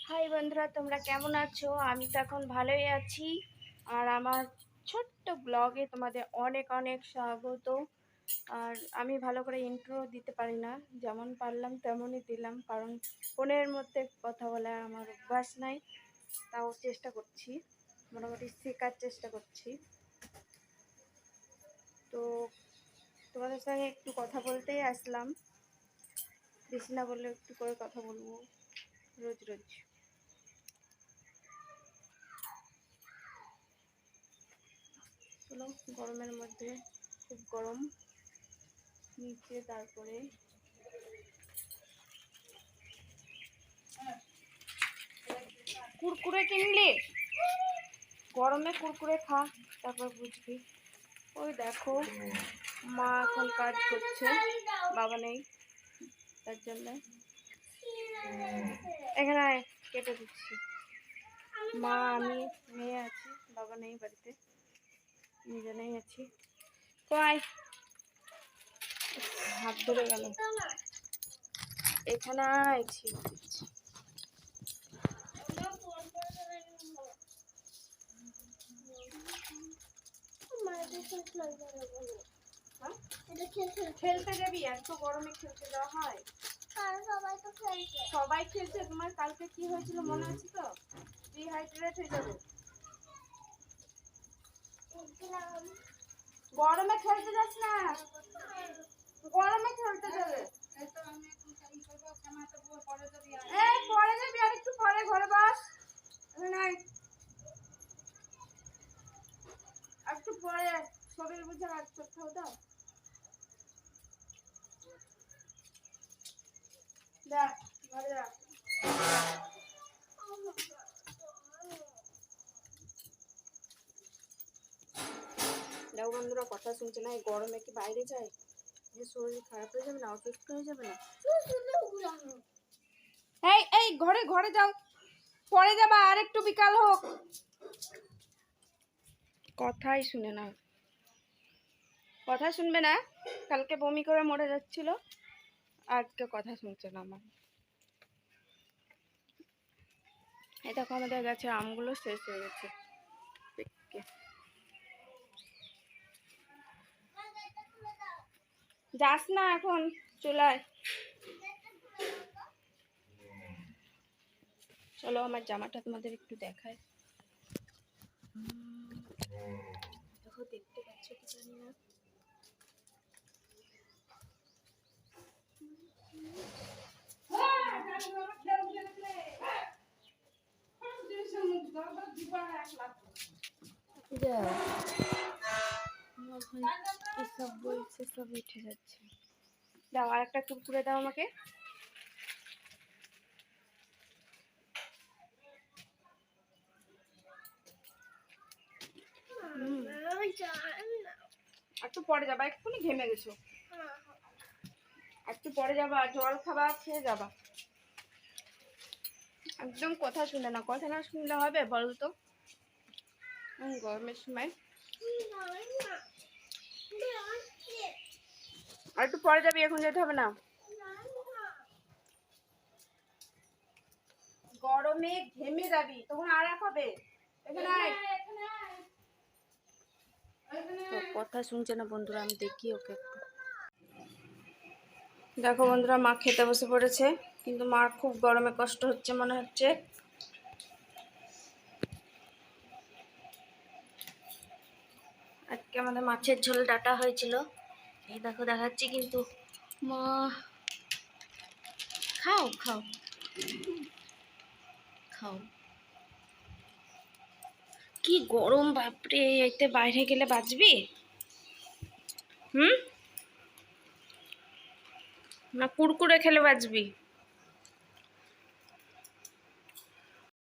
High বন্ধুরা, তোমরা কেমন আছো? আমি তো এখন ভালোই আছি। আর আমার ছোট্ট ব্লগে তোমাদের অনেক অনেক স্বাগত। আর আমি ভালো করে ইন্ট্রো দিতে পারি না, যেমন পারলাম তেমনই দিলাম, কারণ ফোনের মধ্যে কথা বলার আমার অভ্যাস নাই। তাও চেষ্টা করছি, মোটামুটি শেখার চেষ্টা করছি। তো তোমাদের সঙ্গে একটু কথা বলতেই আসলাম, বেশি না বললে একটু করে কথা বলবো রোজ রোজ। চলো, গরমের মধ্যে খুব গরম নিচে, তারপরে কুরকুরে কিনলি, গরমে কুরকুরে খা, তারপর বুঝবি। ওই দেখো, মা এখন কাজ করছে, বাবা নেই, তার জন্য এখানে কেটে দিচ্ছি। মা, আমি, মেয়ে আছি, বাবা নেই বাড়িতে, নিজেনেই আছি। কয় হাত ধরে গেল, এখানে আছি। খেলতে যাবি? এত গরমে খেলতে যাওয়া হয়? সবাই খেলছে। তোমার কালকে কি হয়েছিল মনে আছে তো? ডিহাইড্রেট হয়ে যাবে। গরমে খেলতে যাস না, গরমে খেলতে যাবে। এই পরে যাবি, আর একটু পরে ঘরে বস। একটু পরে শরীর বুঝে রাখ, কোথাও দাও। দেখ ঘরে যা। দেখো বন্ধুরা, কথা শুনছে না। এই গরমে কি বাইরে যায়? যে শরীর খারাপ হয়ে যাবে না, অসুস্থ হয়ে যাবে না? এই এই ঘরে ঘরে যাও, পরে যাবা, আর একটু বিকাল হোক। কথাই শুনে না, কথা শুনবে না। কালকে বমি করে মরে যাচ্ছিল, আজকে কথা শুনছে না আমার। এই দেখো, আমাদের গাছে আমগুলো শেষ হয়ে গেছে। যাস না এখন, চলায়। চলো, আমার জামাটা তোমাদের একটু দেখায়। দেখো, দেখতে পাচ্ছ কি জানি না। এসব বলছে, সব উঠে যাচ্ছে। দাও, আর একটা কুরকুরে দাও আমাকে। একটু পরে যাবা, এক্ষুনি ঘেমে গেছো। একটু পরে যাবা, জল খাবা, খেয়ে যাবা। একদম কথা শুনে না। কথা না শুনলে হবে বলতো গরমের সময়? আর একটু পরে যাবি, এখন যেতে হবে না। গরমে ঘেমে যাবি, তখন আর এক হবে। কথা শুনছে না বন্ধুরা, আমি দেখি ওকে একটু। দেখো বন্ধুরা, মা খেতে বসে পড়েছে, কিন্তু মার খুব গরমে কষ্ট হচ্ছে মনে হচ্ছে। আজকে আমাদের মাছের ঝোল ডাটা হয়েছিল, এই দেখো দেখাচ্ছি কিন্তু। মা, খাও খাও খাও। কি গরম বাপরে, এতে বাইরে গেলে বাঁচবি? না কুরকুরে খেলে বাঁচবি?